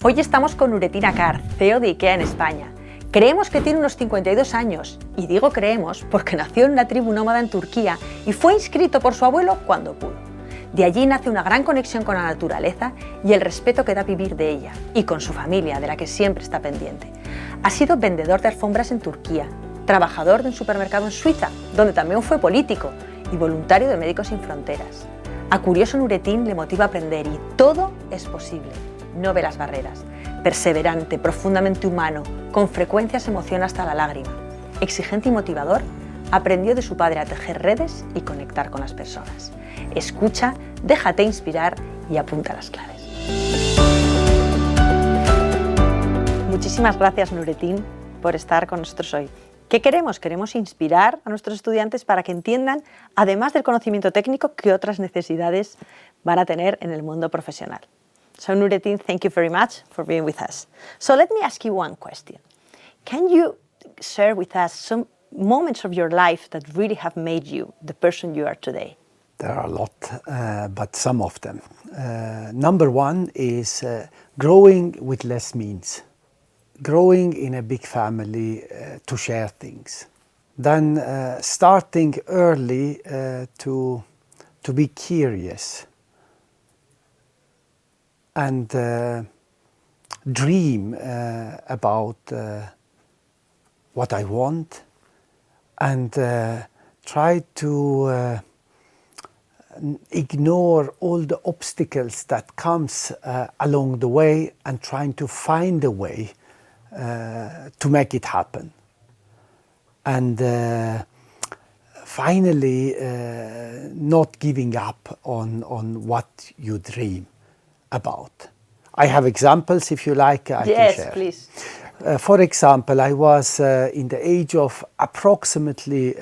Hoy estamos con Nurettin Acar, CEO de IKEA en España. Creemos que tiene unos 52 años, y digo creemos porque nació en una tribu nómada en Turquía y fue inscrito por su abuelo cuando pudo. De allí nace una gran conexión con la naturaleza y el respeto que da vivir de ella, y con su familia, de la que siempre está pendiente. Ha sido vendedor de alfombras en Turquía, trabajador de un supermercado en Suiza, donde también fue político, y voluntario de Médicos Sin Fronteras. A curioso Nurettin le motiva a aprender y todo es posible. No ve las barreras. Perseverante, profundamente humano, con frecuencia se emociona hasta la lágrima. Exigente y motivador, aprendió de su padre a tejer redes y conectar con las personas. Escucha, déjate inspirar y apunta las claves. Muchísimas gracias, Nurettin, por estar con nosotros hoy. ¿Qué queremos? Queremos inspirar a nuestros estudiantes para que entiendan, además del conocimiento técnico, qué otras necesidades van a tener en el mundo profesional. So Nurettin, thank you very much for being with us. So let me ask you one question. Can you share with us some moments of your life that really have made you the person you are today? There are a lot, but some of them. Number one is growing with less means. Growing in a big family to share things. Then starting early to be curious. And dream about what I want, and try to ignore all the obstacles that comes along the way, and trying to find a way to make it happen. And finally, not giving up on what you dream about. I have examples, if you like, I can share. Yes, please. For example, I was in the age of approximately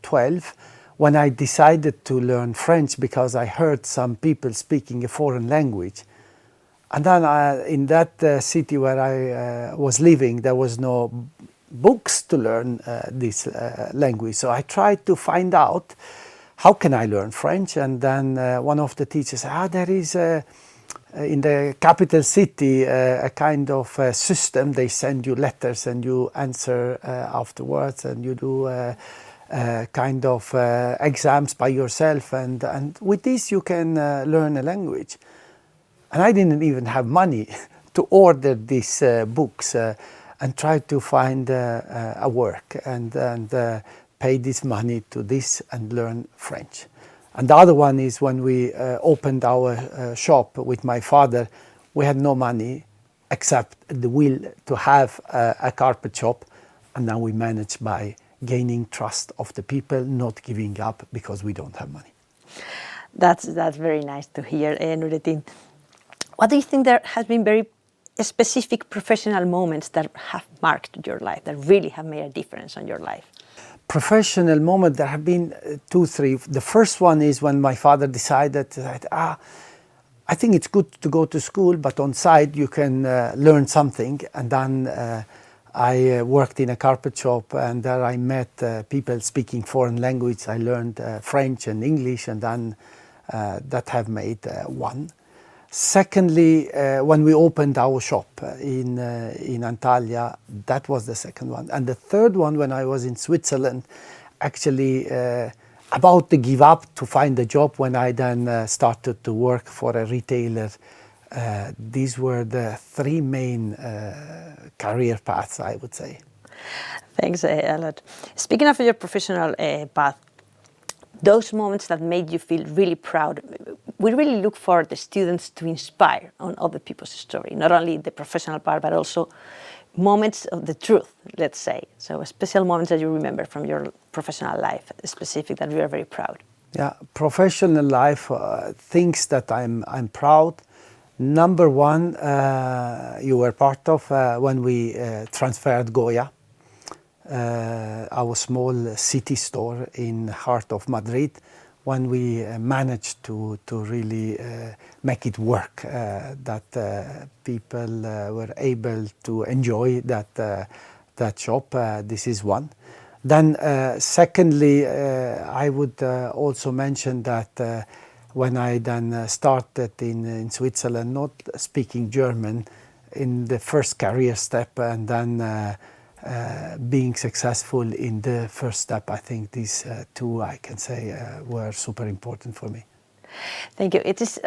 12 when I decided to learn French because I heard some people speaking a foreign language. And then in that city where I was living, there was no books to learn this language. So I tried to find out how can I learn French. And then one of the teachers said, there is in the capital city a kind of system. They send you letters and you answer afterwards, and you do kind of exams by yourself, and with this you can learn a language. And I didn't even have money to order these books and try to find a work and pay this money to this and learn French. And the other one is when we opened our shop with my father, we had no money except the will to have a carpet shop. And now we manage by gaining trust of the people, not giving up because we don't have money. That's very nice to hear, Nurettin. What do you think there has been very specific professional moments that have marked your life, that really have made a difference on your life? Professional moment, there have been 2, 3. The first one is when my father decided that, I think it's good to go to school, but on side you can learn something. And then I worked in a carpet shop, and there I met people speaking foreign language. I learned French and English, and then that have made one. Secondly, when we opened our shop in Antalya, that was the second one. And the third one, when I was in Switzerland, actually about to give up to find a job when I then started to work for a retailer. These were the 3 main career paths, I would say. Thanks a lot. Speaking of your professional path, those moments that made you feel really proud, we really look for the students to inspire on other people's story, not only the professional part, but also moments of the truth, let's say. So special moments that you remember from your professional life, specific, that you are very proud. Yeah, professional life, things that I'm proud. Number one, you were part of when we transferred Goya, our small city store in heart of Madrid, when we managed to really make it work, that people were able to enjoy that shop. This is one. Then secondly, I would also mention that when I then started in Switzerland, not speaking German, in the first career step, and then being successful in the first step. I think these two, I can say, were super important for me. Thank you. It is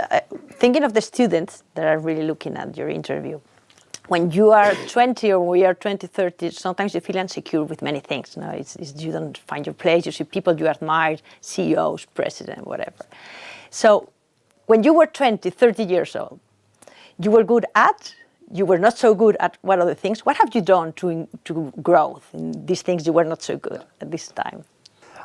thinking of the students that are really looking at your interview. When you are 20 or we are 20, 30, sometimes you feel insecure with many things. No, it's you don't find your place. You see people you admire, CEOs, president, whatever. So when you were 20, 30 years old, you were good at, you were not so good at what other things. What have you done to grow in these things you were not so good at this time?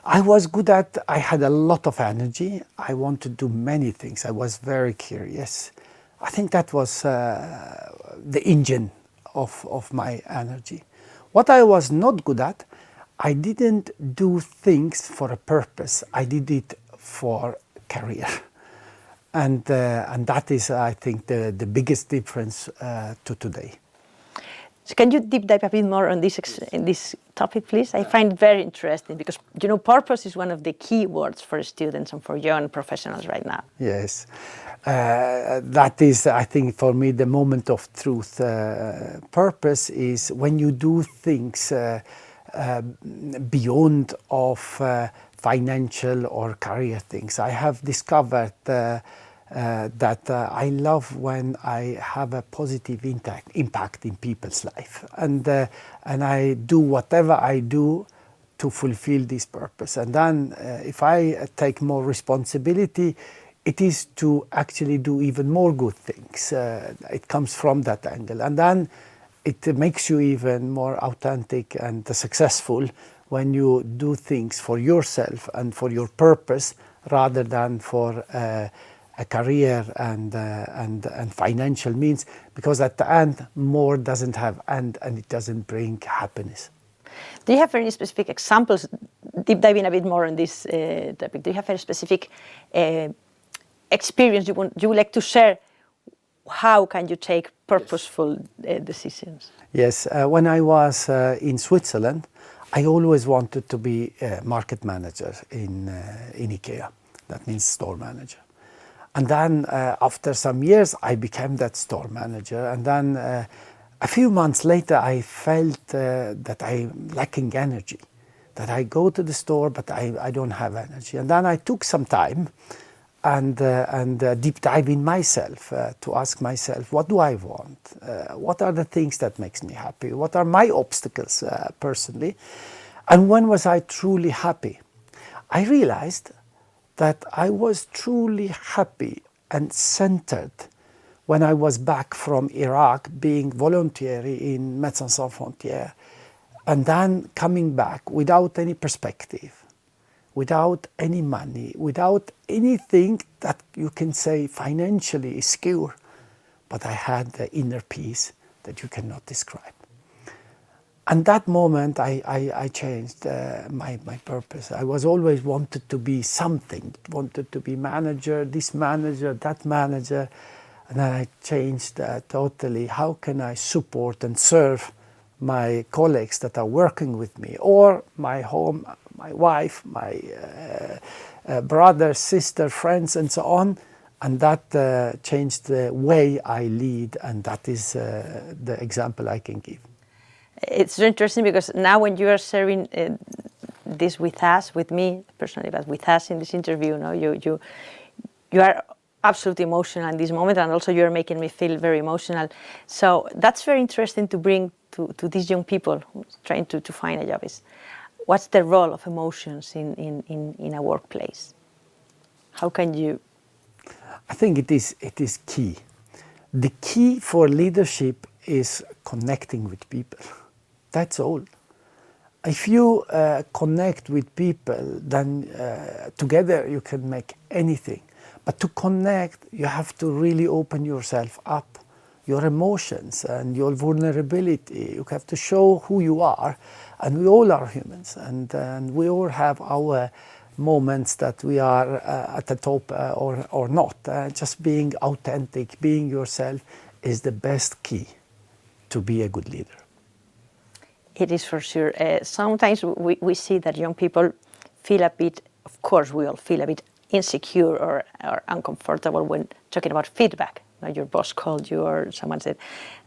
I was good at, I had a lot of energy. I wanted to do many things. I was very curious. I think that was the engine of my energy. What I was not good at, I didn't do things for a purpose. I did it for career. And that is, I think, the biggest difference to today. So can you deep dive a bit more on this topic, please? I find it very interesting because, you know, purpose is one of the key words for students and for young professionals right now. Yes. That is, I think, for me, the moment of truth. Purpose is when you do things beyond of financial or career things. I have discovered that I love when I have a positive impact in people's life, and I do whatever I do to fulfill this purpose. And then if I take more responsibility, it is to actually do even more good things. It comes from that angle, and then it makes you even more authentic and successful when you do things for yourself and for your purpose rather than for a career and financial means, because at the end more doesn't have end and it doesn't bring happiness. Do you have any specific examples, deep diving a bit more on this topic? Do you have any specific experience you would like to share? How can you take purposeful decisions? Yes, when I was in Switzerland, I always wanted to be a market manager in IKEA. That means store manager. And then after some years, I became that store manager. And then a few months later, I felt that I'm lacking energy, that I go to the store, but I don't have energy. And then I took some time and deep dive in myself to ask myself, what do I want? What are the things that makes me happy? What are my obstacles personally? And when was I truly happy? I realized that I was truly happy and centered when I was back from Iraq, being voluntary in Médecins Sans Frontières, and then coming back without any perspective, without any money, without anything that you can say financially is secure, but I had the inner peace that you cannot describe. And that moment, I changed my purpose. I was always wanted to be something, wanted to be manager, this manager, that manager. And then I changed totally. How can I support and serve my colleagues that are working with me, or my home, my wife, my brother, sister, friends, and so on. And that changed the way I lead, and that is the example I can give. It's very interesting because now when you are sharing this with us, with me personally, but with us in this interview, you are absolutely emotional in this moment, and also you're making me feel very emotional. So that's very interesting to bring to these young people trying to find a job. Is what's the role of emotions in a workplace? How can you? I think it is key. The key for leadership is connecting with people. That's all. If you connect with people, then together you can make anything. But to connect, you have to really open yourself up, your emotions and your vulnerability. You have to show who you are. And we all are humans, and we all have our moments that we are at the top or not. Just being authentic, being yourself is the best key to be a good leader. It is for sure. Sometimes we see that young people feel a bit, of course we all feel a bit insecure or uncomfortable when talking about feedback. Now your boss called you or someone said,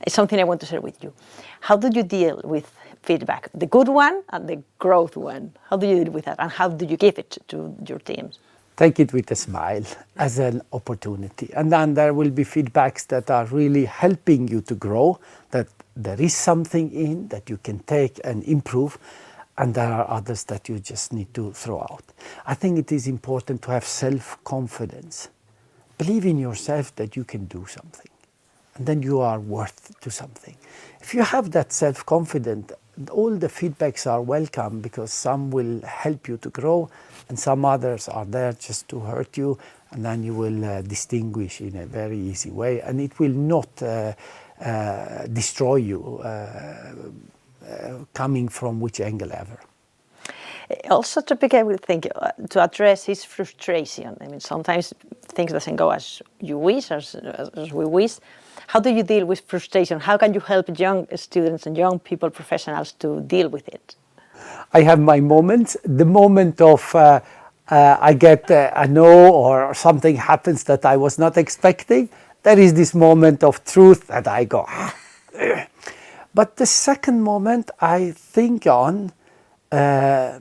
it's something I want to share with you. How do you deal with feedback, the good one and the growth one? How do you deal with that, and how do you give it to your teams? Take it with a smile as an opportunity. And then there will be feedbacks that are really helping you to grow, that there is something in that you can take and improve, and there are others that you just need to throw out. I think it is important to have self-confidence. Believe in yourself that you can do something, and then you are worth to something. If you have that self-confidence, all the feedbacks are welcome, because some will help you to grow and some others are there just to hurt you, and then you will distinguish in a very easy way, and it will not destroy you coming from which angle ever. Also, topic I would think to address is frustration. I mean, sometimes things doesn't go as you wish, as we wish. How do you deal with frustration? How can you help young students and young people, professionals, to deal with it? I have my moments. The moment of I get a no, or something happens that I was not expecting, there is this moment of truth that I go, But the second moment I think on, how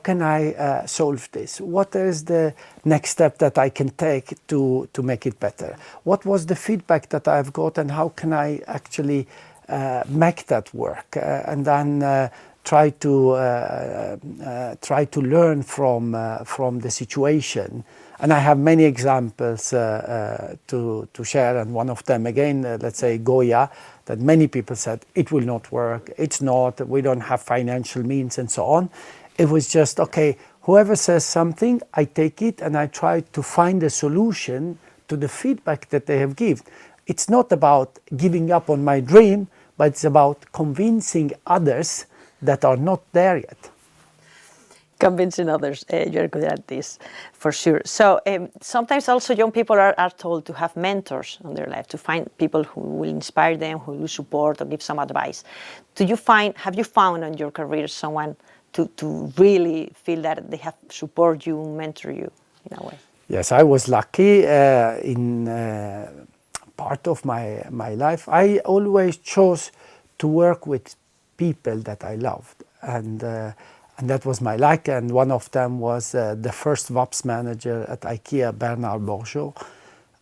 can I solve this? What is the next step that I can take to make it better? What was the feedback that I've got, and how can I actually make that work? And then try to learn from the situation. And I have many examples to share, and one of them again, let's say Goya, that many people said it will not work, it's not, we don't have financial means and so on. It was just, okay, whoever says something, I take it and I try to find a solution to the feedback that they have given. It's not about giving up on my dream, but it's about convincing others that are not there yet. Convincing others, you're good at this, for sure. So sometimes also young people are told to have mentors in their life, to find people who will inspire them, who will support or give some advice. Have you found in your career someone to really feel that they have support you, mentor you in a way? Yes, I was lucky in part of my life. I always chose to work with people that I loved, and that was my luck. And one of them was the first VAPS manager at IKEA, Bernard Bourgeot,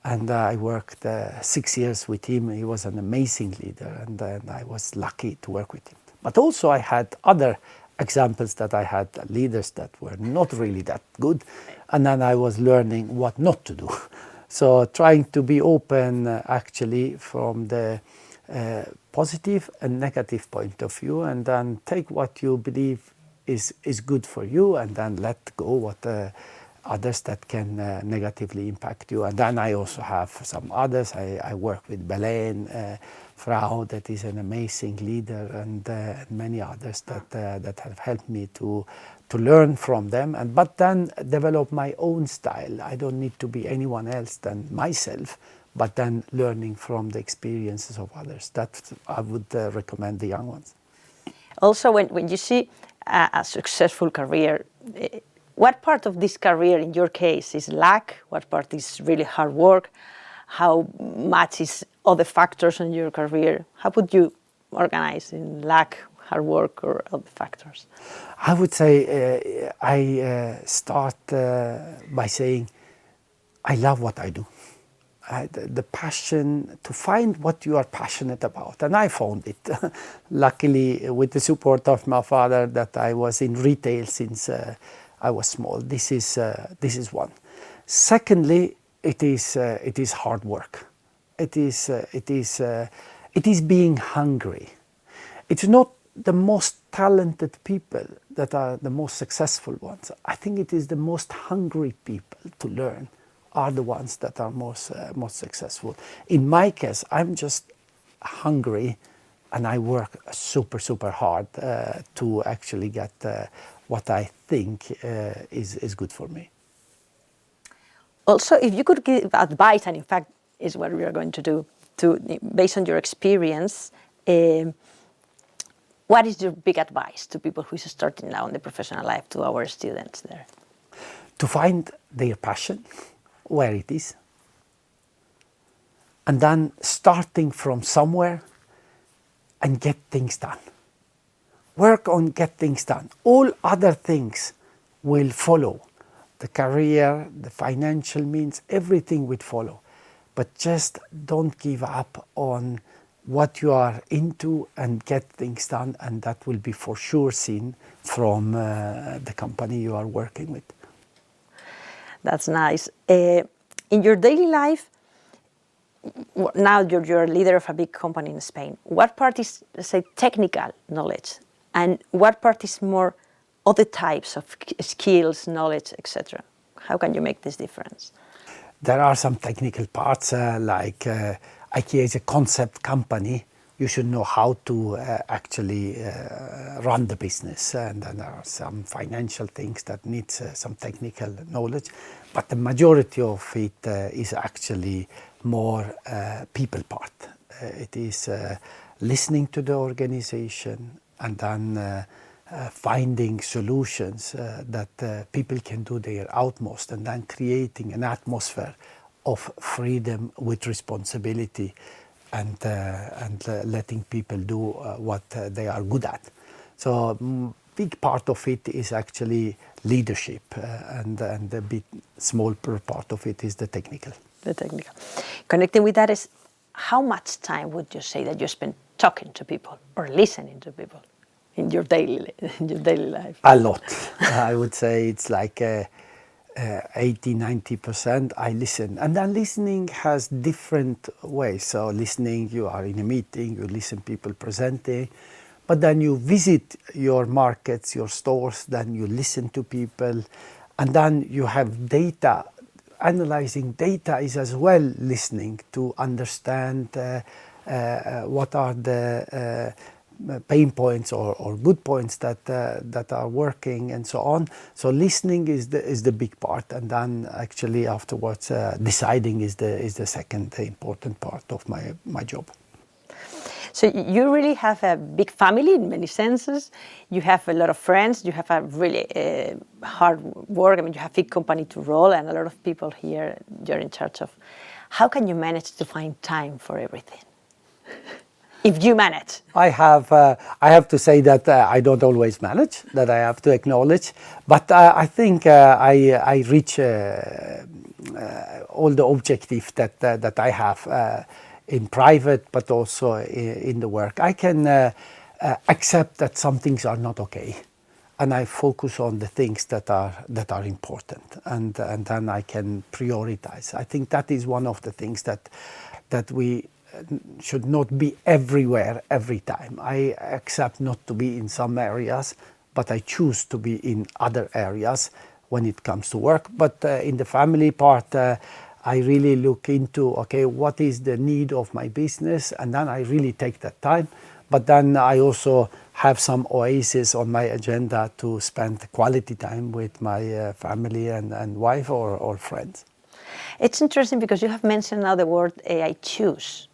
and I worked 6 years with him. He was an amazing leader, and I was lucky to work with him. But also I had other examples that I had leaders that were not really that good, and then I was learning what not to do. So trying to be open actually from the positive and negative point of view, and then take what you believe is good for you, and then let go what others that can negatively impact you. And then I also have some others. I work with Belen Frau, that is an amazing leader, and many others that have helped me to learn from them, but then develop my own style. I don't need to be anyone else than myself, but then learning from the experiences of others. That I would recommend the young ones. Also, when you see a successful career, what part of this career in your case is luck? What part is really hard work? How much is other factors in your career? How would you organize in luck, hard work, or other factors? I would say I start by saying I love what I do. The passion to find what you are passionate about, and I found it. Luckily, with the support of my father, that I was in retail since I was small. This is one. Secondly, it is hard work. It is being hungry. It's not the most talented people that are the most successful ones. I think it is the most hungry people to learn are the ones that are most successful. In my case, I'm just hungry, and I work super hard to actually get what I think is good for me. Also, if you could give advice, and in fact is what we are going to do, based on your experience, what is your big advice to people who are starting now in the professional life, to our students there? To find their passion, where it is, and then starting from somewhere and get things done. Work on get things done. All other things will follow. The career, the financial means, everything will follow. But just don't give up on what you are into and get things done, and that will be for sure seen from the company you are working with. That's nice. In your daily life, now you're a leader of a big company in Spain. What part is, let's say, technical knowledge, and what part is more other types of skills, knowledge, etc.? How can you make this difference? There are some technical parts, like IKEA is a concept company. You should know how to actually run the business, and then there are some financial things that need some technical knowledge, but the majority of it is actually more people part. It is listening to the organization and then finding solutions that people can do their utmost, and then creating an atmosphere of freedom with responsibility, and letting people do what they are good at. So big part of it is actually leadership, and a bit small part of it is the technical. The technical. Connecting with that is, how much time would you say that you spend talking to people or listening to people in your daily life? A lot. I would say it's like 80-90% I listen, and then listening has different ways. So listening, you are in a meeting, you listen people presenting, but then you visit your markets, your stores, then you listen to people, and then you have data. Analyzing data is as well listening to understand what are the pain points or good points that are working, and so on. So listening is the big part, and then actually afterwards deciding is the second important part of my job. So you really have a big family in many senses. You have a lot of friends. You have a really hard work. I mean, you have a big company to roll, and a lot of people here you're in charge of. How can you manage to find time for everything? If you manage. I have to say that I don't always manage, that I have to acknowledge, but I think I reach all the objectives that I have in private, but also in the work. I can accept that some things are not okay, and I focus on the things that are important, and then I can prioritize. I think that is one of the things that we should not be everywhere every time. I accept not to be in some areas, but I choose to be in other areas when it comes to work. But in the family part, I really look into, okay, what is the need of my business, and then I really take that time. But then I also have some oases on my agenda to spend quality time with my family and wife or friends. It's interesting because you have mentioned now the word I choose.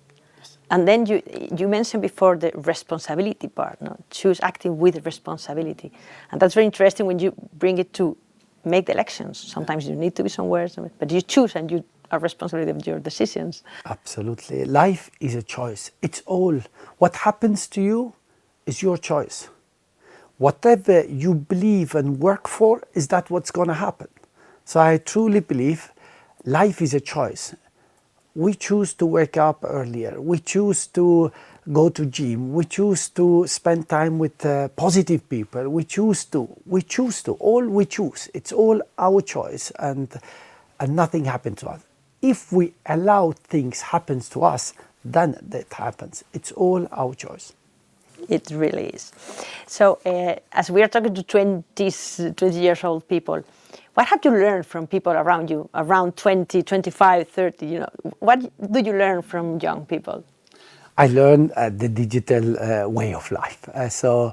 And then you mentioned before the responsibility part, no? Choose acting with responsibility. And that's very interesting when you bring it to make the elections. Sometimes you need to be somewhere, but you choose and you are responsible of your decisions. Absolutely. Life is a choice. It's all. What happens to you is your choice. Whatever you believe and work for, is that what's going to happen. So I truly believe life is a choice. We choose to wake up earlier. We choose to go to gym. We choose to spend time with positive people. We choose to. All we choose. It's all our choice, and nothing happens to us. If we allow things happen to us, then that happens. It's all our choice. It really is. So as we are talking to 20 years old people, what have you learned from people around you, around 20, 25, 30? You know, what do you learn from young people? I learned the digital way of life. So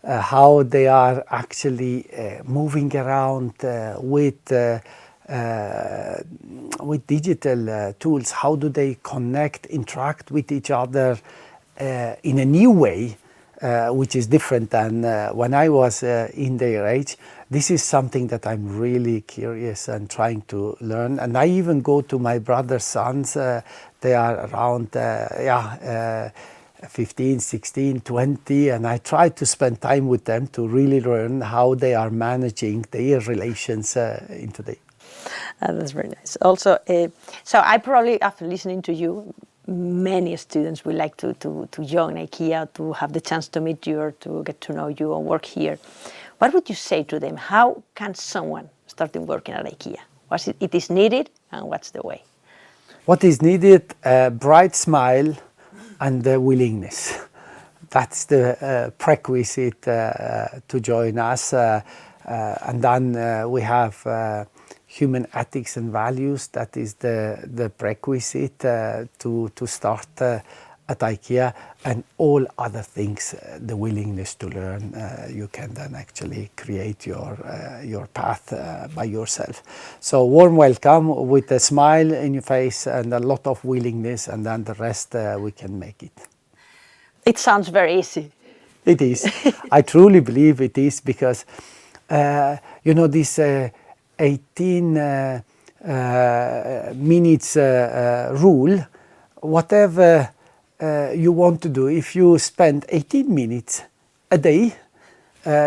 how they are actually moving around with digital tools. How do they connect, interact with each other in a new way, which is different than when I was in their age. This is something that I'm really curious and trying to learn. And I even go to my brother's sons they are around 15, 16, 20, and I try to spend time with them to really learn how they are managing their relations in today. That's very nice. Also, so I probably, after listening to you, many students would like to join IKEA, to have the chance to meet you or to get to know you and work here. What would you say to them? How can someone start working at IKEA? What it is needed and what's the way? What is needed? A bright smile and the willingness. That's the prerequisite to join us. And then we have human ethics and values. That is the prerequisite to start at IKEA, and all other things, the willingness to learn. You can then actually create your path by yourself. So warm welcome with a smile in your face and a lot of willingness, and then the rest we can make it. It sounds very easy. It is. I truly believe it is, because this 18 minutes rule, whatever you want to do, if you spend 18 minutes a day,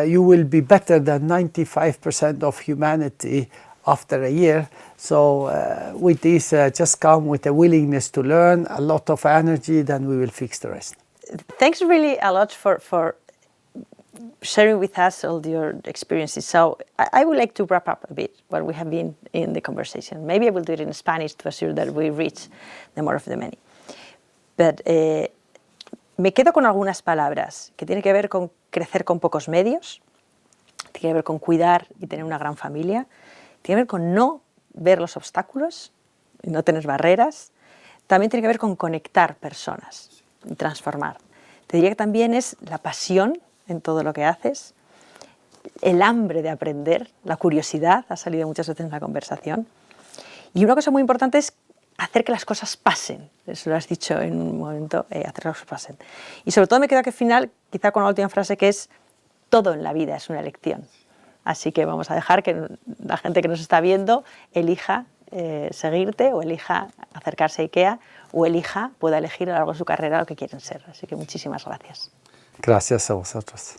you will be better than 95% of humanity after a year. So with this, just come with a willingness to learn, a lot of energy, then we will fix the rest. Thanks really a lot for sharing with us all your experiences. So I would like to wrap up a bit what we have been in the conversation. Maybe I will do it in Spanish to assure that we reach the more of the many. But me quedo con algunas palabras que tienen que ver con crecer con pocos medios, tiene que ver con cuidar y tener una gran familia, tiene que ver con no ver los obstáculos y no tener barreras, también tiene que ver con conectar personas y transformar. Te diría que también es la pasión en todo lo que haces, el hambre de aprender, la curiosidad, ha salido muchas veces en la conversación. Y una cosa muy importante es hacer que las cosas pasen. Eso lo has dicho en un momento, hacer que las cosas pasen. Y sobre todo me queda que al final, quizá con la última frase, que es: todo en la vida es una elección. Así que vamos a dejar que la gente que nos está viendo elija seguirte, o elija acercarse a IKEA, o pueda elegir a lo largo de su carrera lo que quieren ser. Así que muchísimas gracias. Gracias a vosotros.